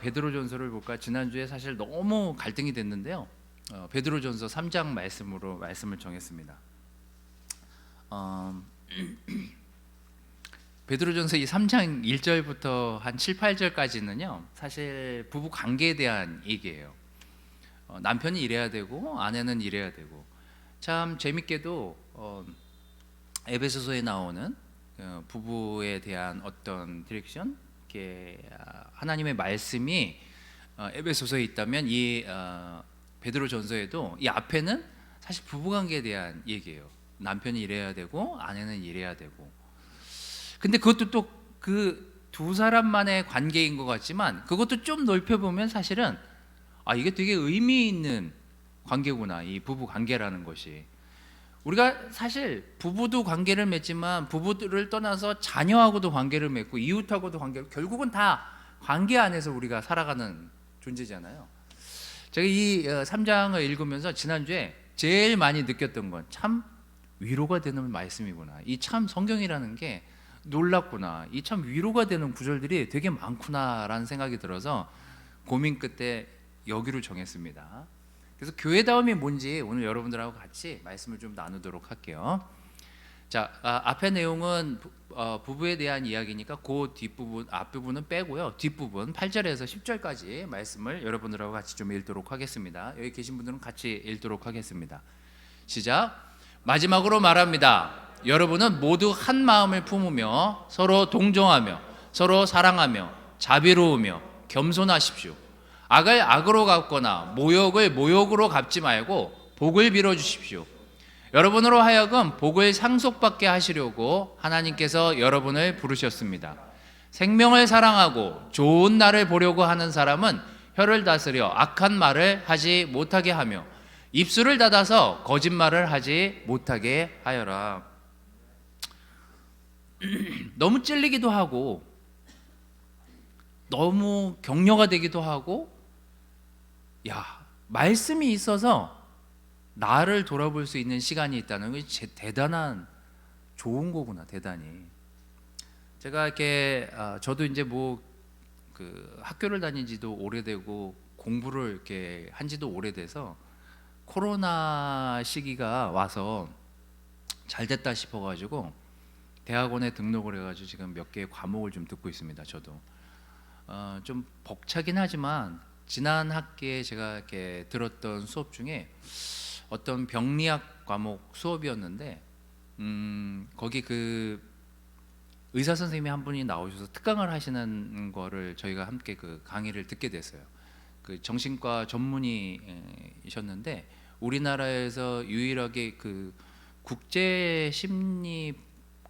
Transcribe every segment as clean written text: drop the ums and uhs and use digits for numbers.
베드로전서를 볼까? 지난주에 사실 너무 갈등이 됐는데요. 베드로전서 3장 말씀으로 말씀을 정했습니다. 베드로전서 이 3장 1절부터 한 7, 8절까지는요. 사실 부부 관계에 대한 얘기예요. 남편이 이래야 되고 아내는 이래야 되고. 참 재밌게도 에베소서에 나오는 부부에 대한 어떤 디렉션, 하나님의 말씀이 에베소서에 있다면 이 베드로전서에도 이 앞에는 사실 부부관계에 대한 얘기예요. 남편이 이래야 되고 아내는 이래야 되고. 근데 그것도 또 그 두 사람만의 관계인 것 같지만 그것도 좀 넓혀보면 사실은 이게 되게 의미 있는 관계구나, 이 부부 관계라는 것이. 우리가 사실 부부도 관계를 맺지만 부부들을 떠나서 자녀하고도 관계를 맺고 이웃하고도 관계를, 결국은 다 관계 안에서 우리가 살아가는 존재잖아요. 제가 이 3장을 읽으면서 지난주에 제일 많이 느꼈던 건 참 위로가 되는 말씀이구나. 이 참 성경이라는 게 놀랍구나. 이 참 위로가 되는 구절들이 되게 많구나라는 생각이 들어서 고민 끝에 여기로 정했습니다. 그래서 교회다움이 뭔지 오늘 여러분들하고 같이 말씀을 좀 나누도록 할게요. 자, 앞의 내용은 부부에 대한 이야기니까 그 뒷부분, 앞부분은 빼고요. 뒷부분 8절에서 10절까지 말씀을 여러분들하고 같이 좀 읽도록 하겠습니다. 여기 계신 분들은 같이 읽도록 하겠습니다. 시작. 마지막으로 말합니다. 여러분은 모두 한 마음을 품으며 서로 동정하며 서로 사랑하며 자비로우며 겸손하십시오. 악을 악으로 갚거나 모욕을 모욕으로 갚지 말고 복을 빌어 주십시오. 여러분으로 하여금 복을 상속받게 하시려고 하나님께서 여러분을 부르셨습니다. 생명을 사랑하고 좋은 날을 보려고 하는 사람은 혀를 다스려 악한 말을 하지 못하게 하며 입술을 닫아서 거짓말을 하지 못하게 하여라. 너무 찔리기도 하고 너무 격려가 되기도 하고, 말씀이 있어서 나를 돌아볼 수 있는 시간이 있다는 게 대단한 좋은 거구나. 대단히 제가 이렇게 저도 이제 학교를 다닌 지도 오래되고 공부를 이렇게 한 지도 오래돼서 코로나 시기가 와서 잘 됐다 싶어가지고 대학원에 등록을 해가지고 지금 몇 개의 과목을 좀 듣고 있습니다. 저도 좀 벅차긴 하지만 지난 학기에 제가 이렇게 들었던 수업 중에 어떤 병리학 과목 수업이었는데 거기 그 의사 선생님이 한 분이 나오셔서 특강을 하시는 거를 저희가 함께 그 강의를 듣게 됐어요. 그 정신과 전문의이셨는데 우리나라에서 유일하게 그 국제 심리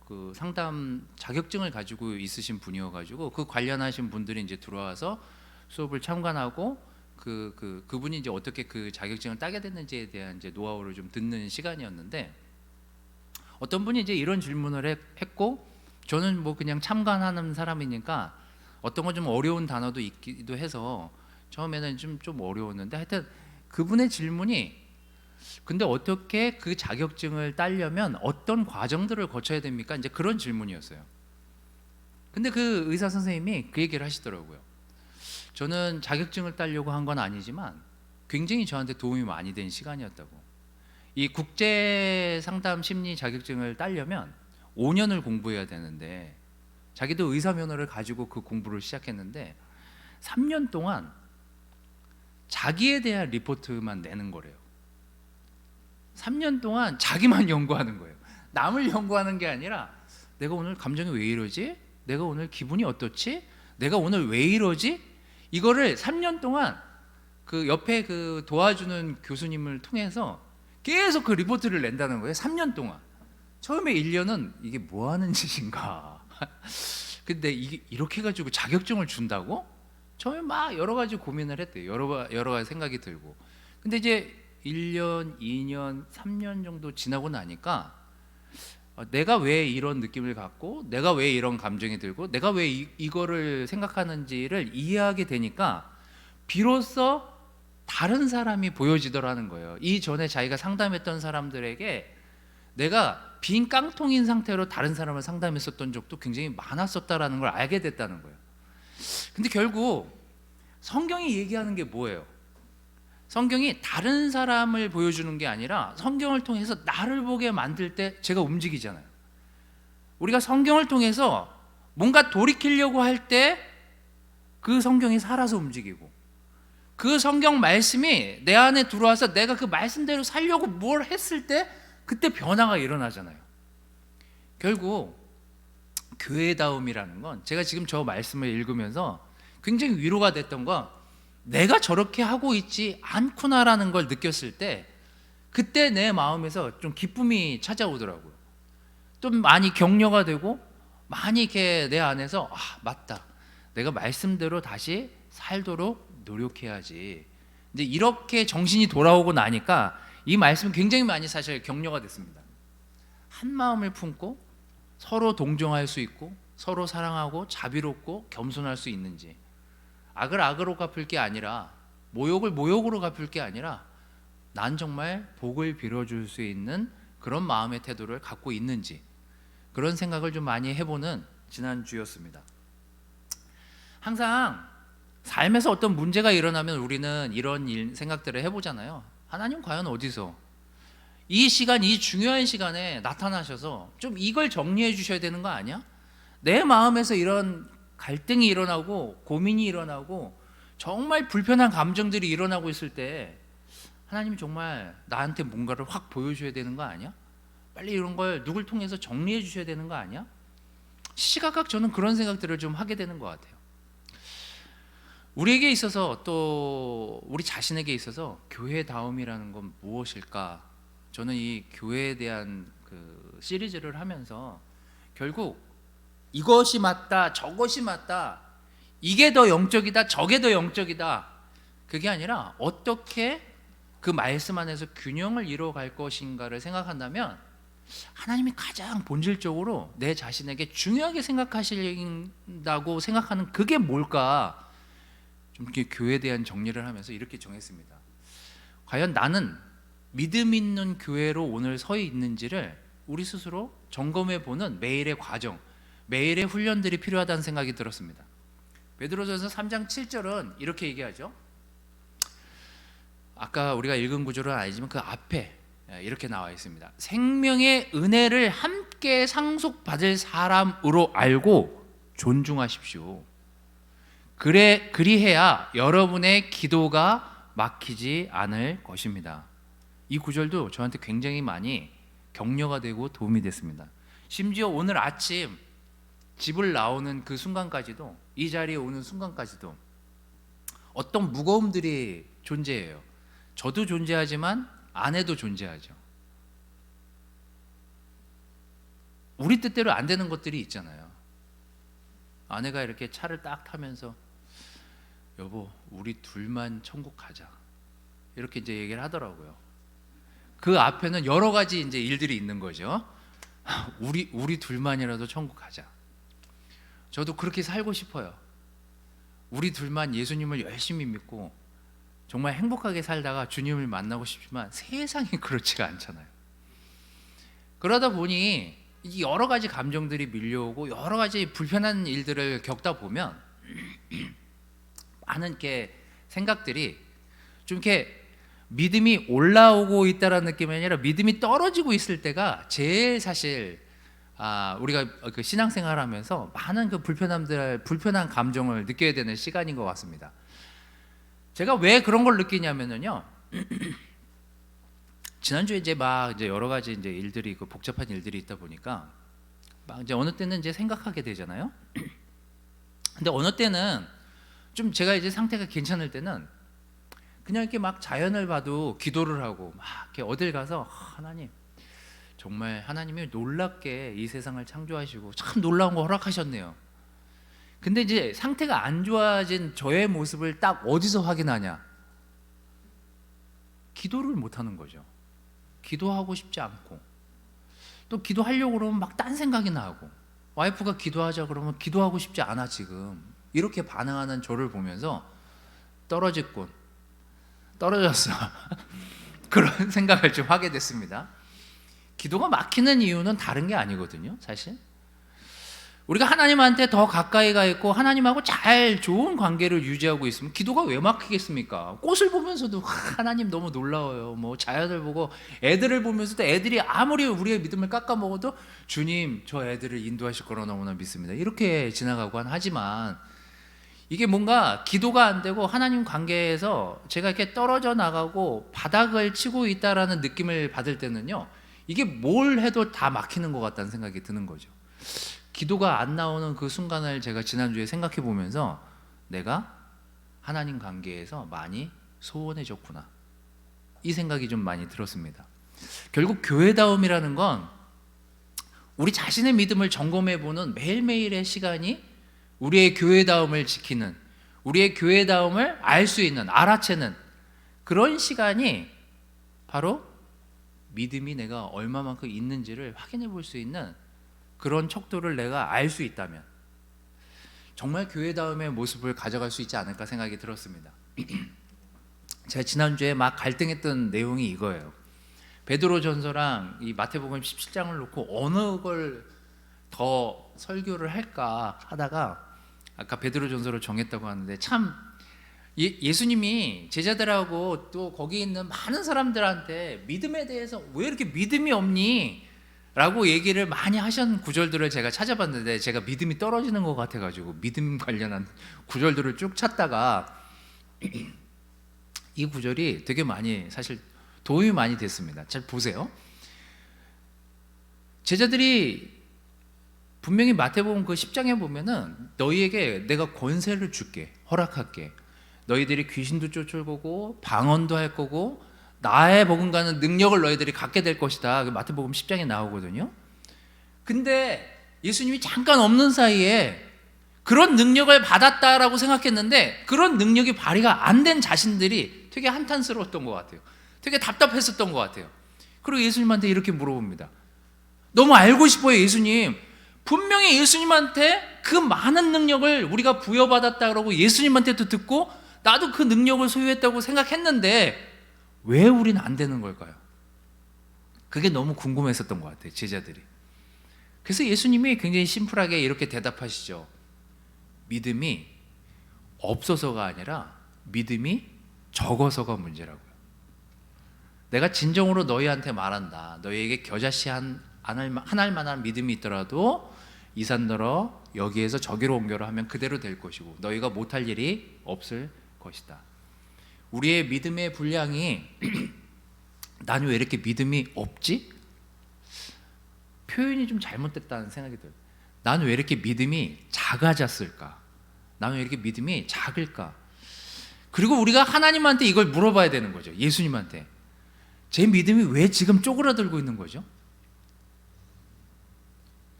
그 상담 자격증을 가지고 있으신 분이어가지고 그 관련하신 분들이 이제 들어와서 수업을 참관하고 그분이 이제 어떻게 그 자격증을 따게 됐는지에 대한 이제 노하우를 좀 듣는 시간이었는데, 어떤 분이 이제 이런 질문을 했고, 저는 그냥 참관하는 사람이니까 어떤 건 좀 어려운 단어도 있기도 해서 처음에는 좀 어려웠는데, 하여튼 그분의 질문이 근데 어떻게 그 자격증을 따려면 어떤 과정들을 거쳐야 됩니까? 이제 그런 질문이었어요. 근데 그 의사 선생님이 그 얘기를 하시더라고요. 저는 자격증을 따려고 한 건 아니지만 굉장히 저한테 도움이 많이 된 시간이었다고. 이 국제 상담 심리 자격증을 따려면 5년을 공부해야 되는데, 자기도 의사 면허를 가지고 그 공부를 시작했는데 3년 동안 자기에 대한 리포트만 내는 거래요. 3년 동안 자기만 연구하는 거예요. 남을 연구하는 게 아니라 내가 오늘 감정이 왜 이러지? 내가 오늘 기분이 어떻지? 내가 오늘 왜 이러지? 이거를 3년 동안 그 옆에 그 도와주는 교수님을 통해서 계속 그 리포트를 낸다는 거예요. 3년 동안. 처음에 1년은 이게 뭐 하는 짓인가. 근데 이게 이렇게 해가지고 자격증을 준다고? 처음에 막 여러 가지 고민을 했대요. 여러 가지 생각이 들고. 근데 이제 1년, 2년, 3년 정도 지나고 나니까 내가 왜 이런 느낌을 갖고, 내가 왜 이런 감정이 들고, 내가 왜 이거를 생각하는지를 이해하게 되니까 비로소 다른 사람이 보여지더라는 거예요. 이전에 자기가 상담했던 사람들에게 내가 빈 깡통인 상태로 다른 사람을 상담했었던 적도 굉장히 많았었다라는 걸 알게 됐다는 거예요. 근데 결국 성경이 얘기하는 게 뭐예요? 성경이 다른 사람을 보여주는 게 아니라 성경을 통해서 나를 보게 만들 때 제가 움직이잖아요. 우리가 성경을 통해서 뭔가 돌이키려고 할 때 그 성경이 살아서 움직이고, 그 성경 말씀이 내 안에 들어와서 내가 그 말씀대로 살려고 뭘 했을 때 그때 변화가 일어나잖아요. 결국 교회다움이라는 건, 제가 지금 저 말씀을 읽으면서 굉장히 위로가 됐던 건, 내가 저렇게 하고 있지 않구나라는 걸 느꼈을 때 그때 내 마음에서 좀 기쁨이 찾아오더라고요. 좀 많이 격려가 되고, 많이 이렇게 내 안에서 맞다, 내가 말씀대로 다시 살도록 노력해야지, 이제 이렇게 정신이 돌아오고 나니까 이 말씀이 굉장히 많이 사실 격려가 됐습니다. 한 마음을 품고 서로 동정할 수 있고, 서로 사랑하고 자비롭고 겸손할 수 있는지, 악을 악으로 갚을 게 아니라, 모욕을 모욕으로 갚을 게 아니라, 난 정말 복을 빌어줄 수 있는 그런 마음의 태도를 갖고 있는지, 그런 생각을 좀 많이 해보는 지난주였습니다. 항상 삶에서 어떤 문제가 일어나면 우리는 이런 생각들을 해보잖아요. 하나님 과연 어디서 이 시간, 이 중요한 시간에 나타나셔서 좀 이걸 정리해 주셔야 되는 거 아니야? 내 마음에서 이런 갈등이 일어나고 고민이 일어나고 정말 불편한 감정들이 일어나고 있을 때 하나님이 정말 나한테 뭔가를 확 보여줘야 되는 거 아니야? 빨리 이런 걸 누굴 통해서 정리해 주셔야 되는 거 아니야? 시각각 저는 그런 생각들을 좀 하게 되는 것 같아요. 우리에게 있어서, 또 우리 자신에게 있어서 교회다움이라는 건 무엇일까? 저는 이 교회에 대한 그 시리즈를 하면서 결국 이것이 맞다, 저것이 맞다, 이게 더 영적이다, 저게 더 영적이다, 그게 아니라 어떻게 그 말씀 안에서 균형을 이루어갈 것인가를 생각한다면, 하나님이 가장 본질적으로 내 자신에게 중요하게 생각하신다고 생각하는 그게 뭘까? 좀 이렇게 교회에 대한 정리를 하면서 이렇게 정했습니다. 과연 나는 믿음 있는 교회로 오늘 서 있는지를 우리 스스로 점검해 보는 매일의 과정, 매일의 훈련들이 필요하다는 생각이 들었습니다. 베드로전서 3장 7절은 이렇게 얘기하죠. 아까 우리가 읽은 구절은 아니지만 그 앞에 이렇게 나와 있습니다. 생명의 은혜를 함께 상속받을 사람으로 알고 존중하십시오. 그리해야 여러분의 기도가 막히지 않을 것입니다. 이 구절도 저한테 굉장히 많이 격려가 되고 도움이 됐습니다. 심지어 오늘 아침 집을 나오는 그 순간까지도, 이 자리에 오는 순간까지도 어떤 무거움들이 존재해요. 저도 존재하지만 아내도 존재하죠. 우리 뜻대로 안 되는 것들이 있잖아요. 아내가 이렇게 차를 딱 타면서 여보, 우리 둘만 천국 가자, 이렇게 이제 얘기를 하더라고요. 그 앞에는 여러 가지 이제 일들이 있는 거죠. 우리 둘만이라도 천국 가자. 저도 그렇게 살고 싶어요. 우리 둘만 예수님을 열심히 믿고 정말 행복하게 살다가 주님을 만나고 싶지만 세상이 그렇지가 않잖아요. 그러다 보니 여러 가지 감정들이 밀려오고 여러 가지 불편한 일들을 겪다 보면 많은 이렇게 생각들이 좀 이렇게 믿음이 올라오고 있다라는 느낌이 아니라 믿음이 떨어지고 있을 때가 제일 사실 우리가 그 신앙생활하면서 많은 그 불편한 감정을 느껴야 되는 시간인 것 같습니다. 제가 왜 그런 걸 느끼냐면요, 지난주에 이제 여러 가지 이제 일들이, 그 복잡한 일들이 있다 보니까 막 이제 어느 때는 이제 생각하게 되잖아요. 근데 어느 때는 좀 제가 이제 상태가 괜찮을 때는 그냥 이렇게 막 자연을 봐도 기도를 하고 막 이렇게 어딜 가서 하나님, 정말 하나님이 놀랍게 이 세상을 창조하시고 참 놀라운 거 허락하셨네요. 근데 이제 상태가 안 좋아진 저의 모습을 딱 어디서 확인하냐? 기도를 못 하는 거죠. 기도하고 싶지 않고, 또 기도하려고 그러면 막 딴 생각이 나고, 와이프가 기도하자 그러면 기도하고 싶지 않아 지금, 이렇게 반응하는 저를 보면서 떨어졌어 그런 생각을 좀 하게 됐습니다. 기도가 막히는 이유는 다른 게 아니거든요, 사실. 우리가 하나님한테 더 가까이 가 있고 하나님하고 잘 좋은 관계를 유지하고 있으면 기도가 왜 막히겠습니까? 꽃을 보면서도 하나님 너무 놀라워요. 뭐 자연을 보고 애들을 보면서도 애들이 아무리 우리의 믿음을 깎아먹어도 주님 저 애들을 인도하실 거라 너무나 믿습니다. 이렇게 지나가곤 하지만 이게 뭔가 기도가 안 되고 하나님 관계에서 제가 이렇게 떨어져 나가고 바닥을 치고 있다라는 느낌을 받을 때는요, 이게 뭘 해도 다 막히는 것 같다는 생각이 드는 거죠. 기도가 안 나오는 그 순간을 제가 지난주에 생각해 보면서 내가 하나님 관계에서 많이 소원해졌구나, 이 생각이 좀 많이 들었습니다. 결국 교회다움이라는 건 우리 자신의 믿음을 점검해 보는 매일매일의 시간이 우리의 교회다움을 지키는, 우리의 교회다움을 알 수 있는, 알아채는 그런 시간이 바로 믿음이 내가 얼마만큼 있는지를 확인해 볼 수 있는 그런 척도를 내가 알 수 있다면 정말 교회다움의 모습을 가져갈 수 있지 않을까 생각이 들었습니다. 제가 지난주에 막 갈등했던 내용이 이거예요. 베드로전서랑 이 마태복음 17장을 놓고 어느 걸 더 설교를 할까 하다가 아까 베드로전서를 정했다고 하는데, 참 예수님이 제자들하고 또 거기 있는 많은 사람들한테 믿음에 대해서 왜 이렇게 믿음이 없니? 라고 얘기를 많이 하신 구절들을 제가 찾아봤는데, 제가 믿음이 떨어지는 것 같아가지고 믿음 관련한 구절들을 쭉 찾다가 이 구절이 되게 많이 사실 도움이 많이 됐습니다. 잘 보세요. 제자들이 분명히 마태복음 그 10장에 보면은 너희에게 내가 권세를 줄게, 허락할게, 너희들이 귀신도 쫓아보고 방언도 할 거고 나의 버금가는 능력을 너희들이 갖게 될 것이다. 마태복음 10장에 나오거든요. 근데 예수님이 잠깐 없는 사이에 그런 능력을 받았다라고 생각했는데 그런 능력이 발휘가 안 된 자신들이 되게 한탄스러웠던 것 같아요. 되게 답답했었던 것 같아요. 그리고 예수님한테 이렇게 물어봅니다. 너무 알고 싶어요, 예수님. 분명히 예수님한테 그 많은 능력을 우리가 부여받았다고 예수님한테도 듣고 나도 그 능력을 소유했다고 생각했는데 왜 우리는 안 되는 걸까요? 그게 너무 궁금했었던 것 같아요, 제자들이. 그래서 예수님이 굉장히 심플하게 이렇게 대답하시죠. 믿음이 없어서가 아니라 믿음이 적어서가 문제라고요. 내가 진정으로 너희한테 말한다. 너희에게 겨자씨 한 알만한 믿음이 있더라도 이 산더러 여기에서 저기로 옮겨라 하면 그대로 될 것이고 너희가 못할 일이 없을 것이다. 우리의 믿음의 분량이 나는 왜 이렇게 믿음이 없지? 표현이 좀 잘못됐다는 생각이 들어요. 나는 왜 이렇게 믿음이 작아졌을까? 나는 왜 이렇게 믿음이 작을까? 그리고 우리가 하나님한테 이걸 물어봐야 되는 거죠. 예수님한테. 제 믿음이 왜 지금 쪼그라들고 있는 거죠?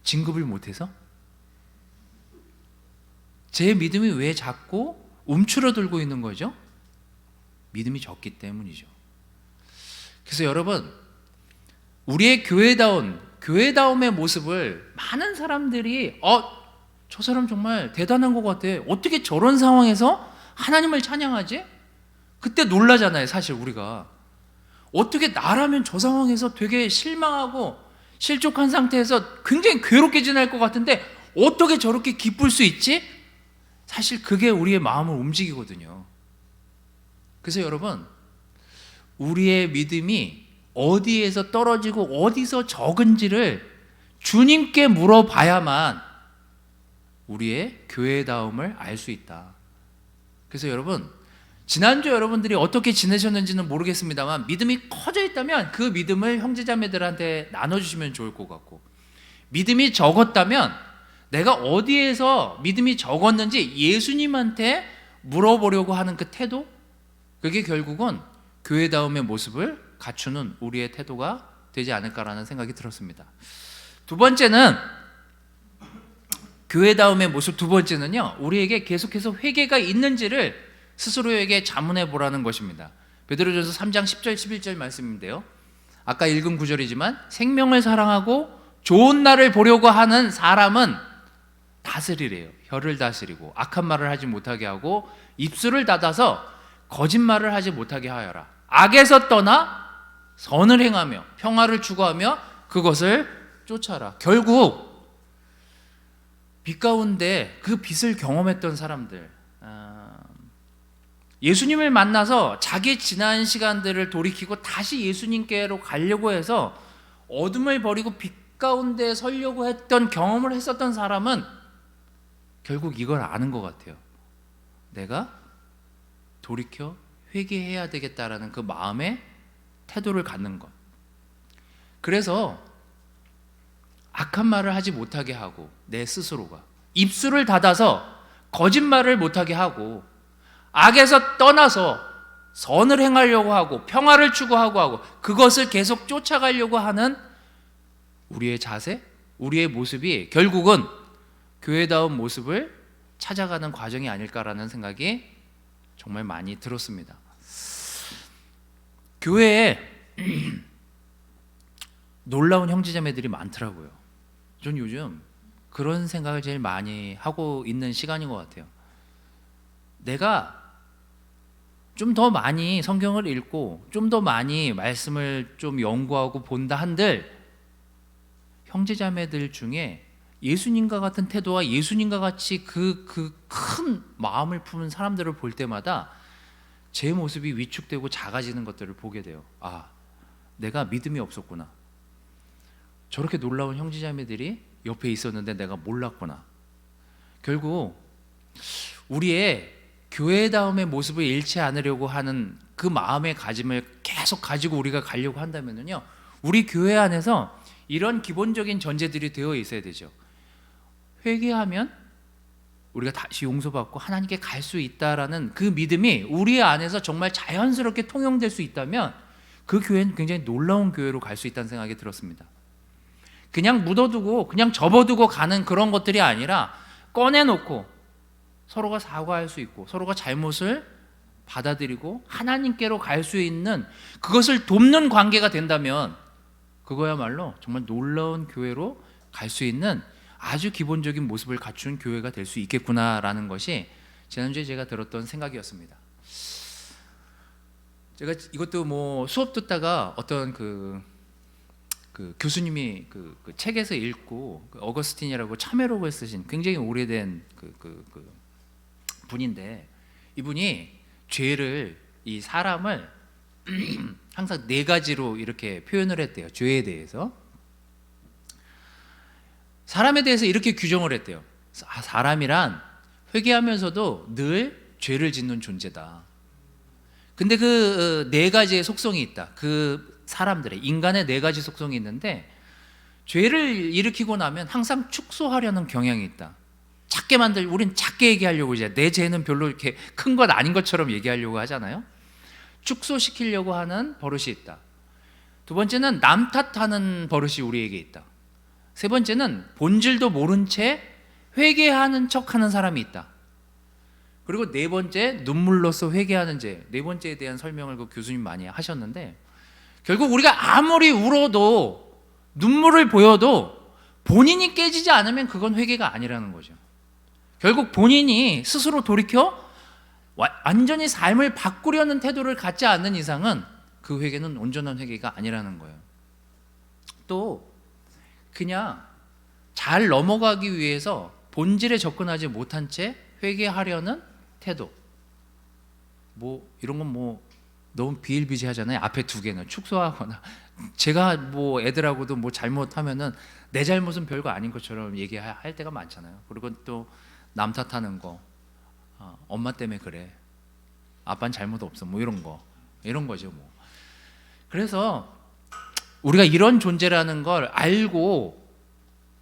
진급을 못해서? 제 믿음이 왜 자꾸 움츠러들고 있는 거죠? 믿음이 적기 때문이죠. 그래서 여러분, 우리의 교회다움의 모습을 많은 사람들이 저 사람 정말 대단한 것 같아. 어떻게 저런 상황에서 하나님을 찬양하지? 그때 놀라잖아요, 사실 우리가. 어떻게 나라면 저 상황에서 되게 실망하고 실족한 상태에서 굉장히 괴롭게 지낼 것 같은데 어떻게 저렇게 기쁠 수 있지? 사실 그게 우리의 마음을 움직이거든요. 그래서 여러분, 우리의 믿음이 어디에서 떨어지고 어디서 적은지를 주님께 물어봐야만 우리의 교회다움을 알 수 있다. 그래서 여러분, 지난주 여러분들이 어떻게 지내셨는지는 모르겠습니다만 믿음이 커져 있다면 그 믿음을 형제자매들한테 나눠주시면 좋을 것 같고, 믿음이 적었다면 내가 어디에서 믿음이 적었는지 예수님한테 물어보려고 하는 그 태도, 그게 결국은 교회다움의 모습을 갖추는 우리의 태도가 되지 않을까라는 생각이 들었습니다. 두 번째는, 교회다움의 모습 두 번째는요, 우리에게 계속해서 회개가 있는지를 스스로에게 자문해 보라는 것입니다. 베드로전서 3장 10절 11절 말씀인데요, 아까 읽은 구절이지만 생명을 사랑하고 좋은 날을 보려고 하는 사람은 다스리래요. 혀를 다스리고 악한 말을 하지 못하게 하고 입술을 닫아서 거짓말을 하지 못하게 하여라. 악에서 떠나 선을 행하며 평화를 추구하며 그것을 쫓아라. 결국 빛 가운데 그 빛을 경험했던 사람들, 예수님을 만나서 자기 지난 시간들을 돌이키고 다시 예수님께로 가려고 해서 어둠을 버리고 빛 가운데 서려고 했던 경험을 했었던 사람은 결국 이걸 아는 것 같아요. 내가 돌이켜 회개해야 되겠다라는 그 마음의 태도를 갖는 것. 그래서 악한 말을 하지 못하게 하고, 내 스스로가 입술을 닫아서 거짓말을 못하게 하고, 악에서 떠나서 선을 행하려고 하고, 평화를 추구하고 그것을 계속 쫓아가려고 하는 우리의 자세, 우리의 모습이 결국은 교회다운 모습을 찾아가는 과정이 아닐까라는 생각이 정말 많이 들었습니다. 교회에 놀라운 형제자매들이 많더라고요. 전 요즘 그런 생각을 제일 많이 하고 있는 시간인 것 같아요. 내가 좀 더 많이 성경을 읽고 좀 더 많이 말씀을 좀 연구하고 본다 한들 형제자매들 중에 예수님과 같은 태도와 예수님과 같이 그 큰 마음을 품은 사람들을 볼 때마다 제 모습이 위축되고 작아지는 것들을 보게 돼요. 아, 내가 믿음이 없었구나. 저렇게 놀라운 형제자매들이 옆에 있었는데 내가 몰랐구나. 결국 우리의 교회다움의 모습을 잃지 않으려고 하는 그 마음의 가짐을 계속 가지고 우리가 가려고 한다면요, 우리 교회 안에서 이런 기본적인 전제들이 되어 있어야 되죠. 회개하면 우리가 다시 용서받고 하나님께 갈 수 있다라는 그 믿음이 우리 안에서 정말 자연스럽게 통용될 수 있다면 그 교회는 굉장히 놀라운 교회로 갈 수 있다는 생각이 들었습니다. 그냥 묻어두고 그냥 접어두고 가는 그런 것들이 아니라 꺼내놓고 서로가 사과할 수 있고 서로가 잘못을 받아들이고 하나님께로 갈 수 있는, 그것을 돕는 관계가 된다면 그거야말로 정말 놀라운 교회로 갈 수 있는 아주 기본적인 모습을 갖춘 교회가 될 수 있겠구나라는 것이 지난주에 제가 들었던 생각이었습니다. 제가 이것도 뭐 수업 듣다가 어떤 그 교수님이 그 책에서 읽고, 어거스틴이라고 참회록을 쓰신 굉장히 오래된 그 분인데, 이분이 죄를, 이 사람을 항상 네 가지로 이렇게 표현을 했대요. 죄에 대해서 사람에 대해서 이렇게 규정을 했대요. 사람이란 회개하면서도 늘 죄를 짓는 존재다. 근데 그 네 가지의 속성이 있다. 그 사람들의, 인간의 네 가지 속성이 있는데, 죄를 일으키고 나면 항상 축소하려는 경향이 있다. 우린 작게 얘기하려고, 이제 내 죄는 별로 이렇게 큰 것 아닌 것처럼 얘기하려고 하잖아요. 축소시키려고 하는 버릇이 있다. 두 번째는 남 탓하는 버릇이 우리에게 있다. 세 번째는 본질도 모른 채 회개하는 척하는 사람이 있다. 그리고 네 번째, 눈물로써 회개하는 죄. 네 번째에 대한 설명을 그 교수님 많이 하셨는데, 결국 우리가 아무리 울어도 눈물을 보여도 본인이 깨지지 않으면 그건 회개가 아니라는 거죠. 결국 본인이 스스로 돌이켜 완전히 삶을 바꾸려는 태도를 갖지 않는 이상은 그 회개는 온전한 회개가 아니라는 거예요. 또 그냥 잘 넘어가기 위해서 본질에 접근하지 못한 채 회개하려는 태도, 뭐 이런 건 뭐 너무 비일비재하잖아요. 앞에 두 개는 축소하거나, 제가 뭐 애들하고도 뭐 잘못하면은 내 잘못은 별거 아닌 것처럼 얘기할 때가 많잖아요. 그리고 또 남 탓하는 거, 엄마 때문에 그래, 아빠는 잘못 없어, 뭐 이런 거죠 뭐. 그래서 우리가 이런 존재라는 걸 알고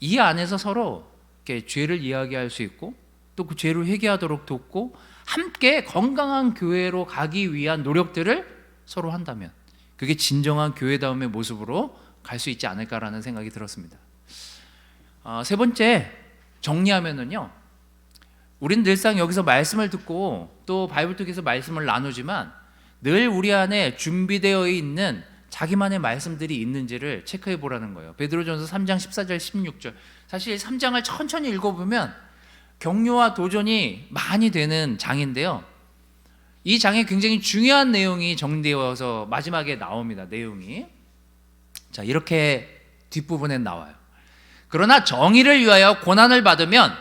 이 안에서 서로 이렇게 죄를 이야기할 수 있고, 또 그 죄를 회개하도록 돕고 함께 건강한 교회로 가기 위한 노력들을 서로 한다면 그게 진정한 교회다움의 모습으로 갈 수 있지 않을까라는 생각이 들었습니다. 세 번째 정리하면은요, 우린 늘상 여기서 말씀을 듣고 또 바이블톡에서 말씀을 나누지만 늘 우리 안에 준비되어 있는 자기만의 말씀들이 있는지를 체크해 보라는 거예요. 베드로전서 3장 14절 16절. 사실 3장을 천천히 읽어보면 격려와 도전이 많이 되는 장인데요, 이 장에 굉장히 중요한 내용이 정리되어서 마지막에 나옵니다. 내용이 이렇게 뒷부분에 나와요. 그러나 정의를 위하여 고난을 받으면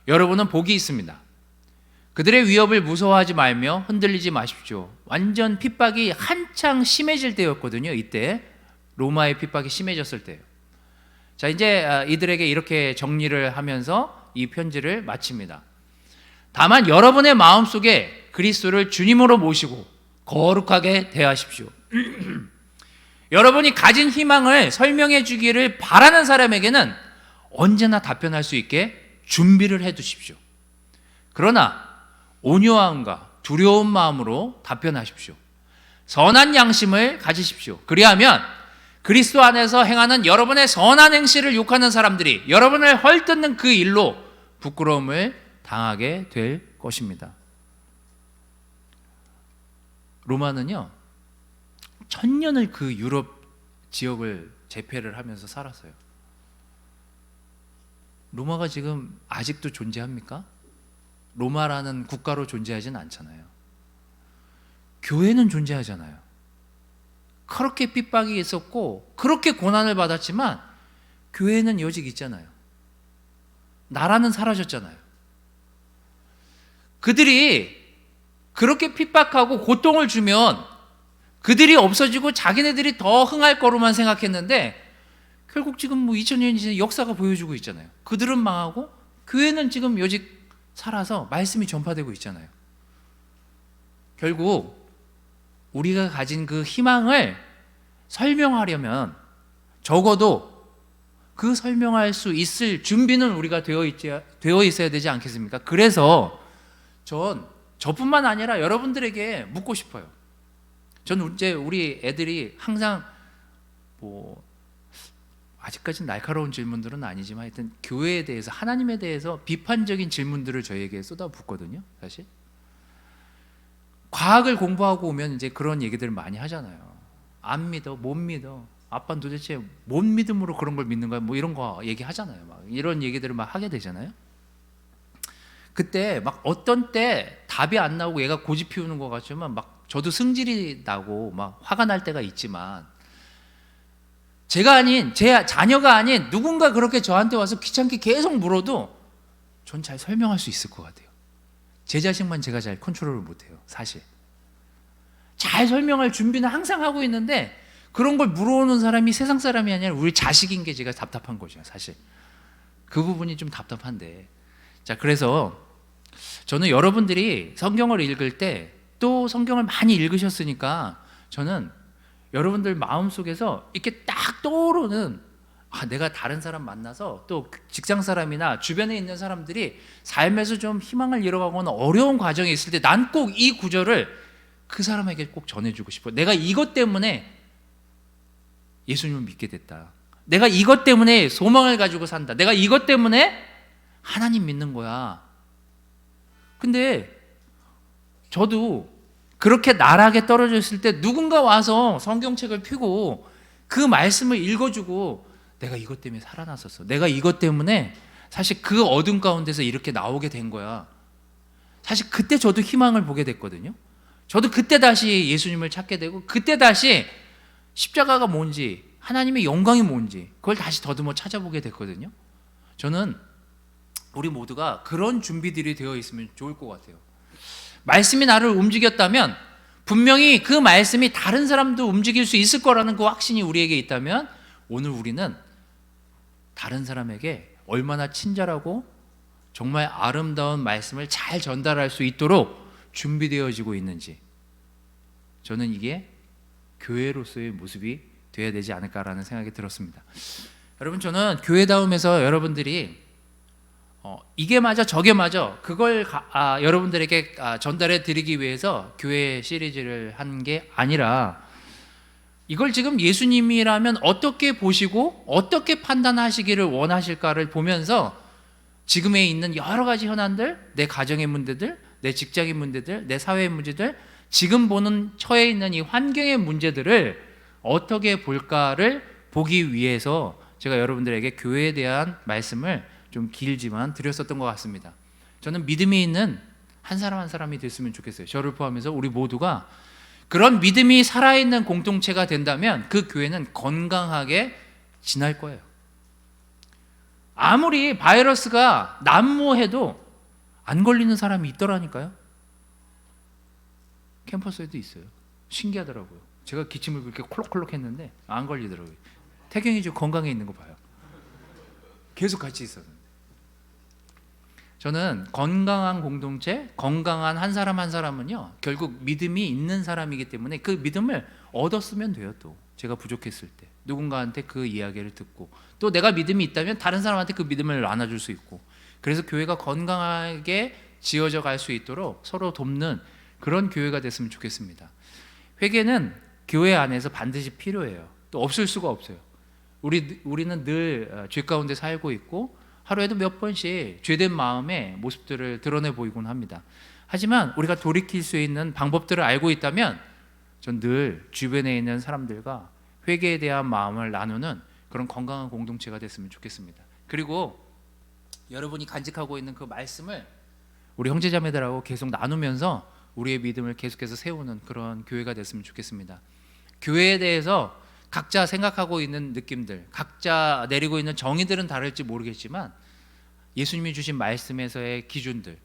여러분은 복이 있습니다. 그들의 위협을 무서워하지 말며 흔들리지 마십시오. 완전 핍박이 한창 심해질 때였거든요. 이때 로마의 핍박이 심해졌을 때예요. 자, 이제 이들에게 이렇게 정리를 하면서 이 편지를 마칩니다. 다만 여러분의 마음속에 그리스도를 주님으로 모시고 거룩하게 대하십시오. 여러분이 가진 희망을 설명해 주기를 바라는 사람에게는 언제나 답변할 수 있게 준비를 해 두십시오. 그러나 온유함과 두려운 마음으로 답변하십시오. 선한 양심을 가지십시오. 그리하면 그리스도 안에서 행하는 여러분의 선한 행실을 욕하는 사람들이 여러분을 헐뜯는 그 일로 부끄러움을 당하게 될 것입니다. 로마는요, 1000년을 그 유럽 지역을 제패를 하면서 살았어요. 로마가 지금 아직도 존재합니까? 로마라는 국가로 존재하진 않잖아요. 교회는 존재하잖아요. 그렇게 핍박이 있었고 그렇게 고난을 받았지만 교회는 여직 있잖아요. 나라는 사라졌잖아요. 그들이 그렇게 핍박하고 고통을 주면 그들이 없어지고 자기네들이 더 흥할 거로만 생각했는데 결국 지금 뭐 2000년이 지난 역사가 보여주고 있잖아요. 그들은 망하고 교회는 지금 여직 살아서 말씀이 전파되고 있잖아요. 결국 우리가 가진 그 희망을 설명하려면 적어도 그 설명할 수 있을 준비는 우리가 되어 있어야 되지 않겠습니까? 그래서 저뿐만 아니라 여러분들에게 묻고 싶어요. 저는 이제 우리 애들이 항상 아직까지는 날카로운 질문들은 아니지만 하여튼 교회에 대해서, 하나님에 대해서 비판적인 질문들을 저희에게 쏟아붓거든요. 사실 과학을 공부하고 오면 이제 그런 얘기들을 많이 하잖아요. 안 믿어, 못 믿어, 아빠는 도대체 뭔 믿음으로 그런 걸 믿는 거야, 뭐 이런 거 얘기하잖아요. 막 이런 얘기들을 막 하게 되잖아요. 그때 막 어떤 때 답이 안 나오고 얘가 고집 피우는 것 같지만 막 저도 승질이 나고 막 화가 날 때가 있지만, 제가 아닌, 제 자녀가 아닌 누군가 그렇게 저한테 와서 귀찮게 계속 물어도 전 잘 설명할 수 있을 것 같아요. 제 자식만 제가 잘 컨트롤을 못해요. 사실 잘 설명할 준비는 항상 하고 있는데 그런 걸 물어오는 사람이 세상 사람이 아니라 우리 자식인 게 제가 답답한 거죠. 사실 그 부분이 좀 답답한데, 자, 그래서 저는 여러분들이 성경을 읽을 때 또 성경을 많이 읽으셨으니까 저는 여러분들 마음속에서 이렇게 딱 떠오르는, 내가 다른 사람 만나서 또 직장 사람이나 주변에 있는 사람들이 삶에서 좀 희망을 잃어가거나 어려운 과정이 있을 때 난 꼭 이 구절을 그 사람에게 꼭 전해주고 싶어. 내가 이것 때문에 예수님을 믿게 됐다. 내가 이것 때문에 소망을 가지고 산다. 내가 이것 때문에 하나님 믿는 거야. 근데 저도 그렇게 나락에 떨어져 있을 때 누군가 와서 성경책을 펴고 그 말씀을 읽어주고 내가 이것 때문에 살아났었어. 내가 이것 때문에 사실 그 어둠 가운데서 이렇게 나오게 된 거야. 사실 그때 저도 희망을 보게 됐거든요. 저도 그때 다시 예수님을 찾게 되고 그때 다시 십자가가 뭔지, 하나님의 영광이 뭔지 그걸 다시 더듬어 찾아보게 됐거든요. 저는 우리 모두가 그런 준비들이 되어 있으면 좋을 것 같아요. 말씀이 나를 움직였다면 분명히 그 말씀이 다른 사람도 움직일 수 있을 거라는 그 확신이 우리에게 있다면 오늘 우리는 다른 사람에게 얼마나 친절하고 정말 아름다운 말씀을 잘 전달할 수 있도록 준비되어지고 있는지, 저는 이게 교회로서의 모습이 되어야 되지 않을까라는 생각이 들었습니다. 여러분, 저는 교회다움에서 여러분들이 이게 맞아 저게 맞아 그걸 여러분들에게 전달해 드리기 위해서 교회 시리즈를 한 게 아니라, 이걸 지금 예수님이라면 어떻게 보시고 어떻게 판단하시기를 원하실까를 보면서 지금에 있는 여러 가지 현안들, 내 가정의 문제들, 내 직장의 문제들, 내 사회의 문제들, 지금 보는 처해 있는 이 환경의 문제들을 어떻게 볼까를 보기 위해서 제가 여러분들에게 교회에 대한 말씀을 좀 길지만 드렸었던 것 같습니다. 저는 믿음이 있는 한 사람 한 사람이 됐으면 좋겠어요. 저를 포함해서 우리 모두가 그런 믿음이 살아있는 공동체가 된다면 그 교회는 건강하게 지날 거예요. 아무리 바이러스가 난무해도 안 걸리는 사람이 있더라니까요. 캠퍼스에도 있어요. 신기하더라고요. 제가 기침을 그렇게 콜록콜록 했는데 안 걸리더라고요. 태경이 좀 건강해 있는 거 봐요. 계속 같이 있었는데. 저는 건강한 공동체, 건강한 한 사람 한 사람은요, 결국 믿음이 있는 사람이기 때문에 그 믿음을 얻었으면 돼요. 또 제가 부족했을 때 누군가한테 그 이야기를 듣고, 또 내가 믿음이 있다면 다른 사람한테 그 믿음을 나눠줄 수 있고, 그래서 교회가 건강하게 지어져 갈 수 있도록 서로 돕는 그런 교회가 됐으면 좋겠습니다. 회개는 교회 안에서 반드시 필요해요. 또 없을 수가 없어요. 우리는 늘 죄 가운데 살고 있고 하루에도 몇 번씩 죄된 마음의 모습들을 드러내 보이곤 합니다. 하지만 우리가 돌이킬 수 있는 방법들을 알고 있다면 전 늘 주변에 있는 사람들과 회개에 대한 마음을 나누는 그런 건강한 공동체가 됐으면 좋겠습니다. 그리고 여러분이 간직하고 있는 그 말씀을 우리 형제자매들하고 계속 나누면서 우리의 믿음을 계속해서 세우는 그런 교회가 됐으면 좋겠습니다. 교회에 대해서 각자 생각하고 있는 느낌들, 각자 내리고 있는 정의들은 다를지 모르겠지만 예수님이 주신 말씀에서의 기준들,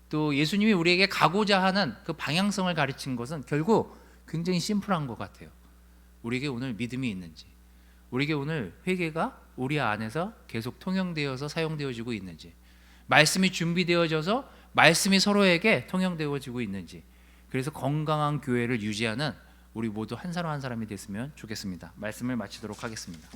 또 예수님이 우리에게 가고자 하는 그 방향성을 가르친 것은 결국 굉장히 심플한 것 같아요. 우리에게 오늘 믿음이 있는지, 우리에게 오늘 회개가 우리 안에서 계속 통용되어서 사용되어지고 있는지, 말씀이 준비되어져서 말씀이 서로에게 통용되어지고 있는지, 그래서 건강한 교회를 유지하는 우리 모두 한 사람 한 사람이 됐으면 좋겠습니다. 말씀을 마치도록 하겠습니다.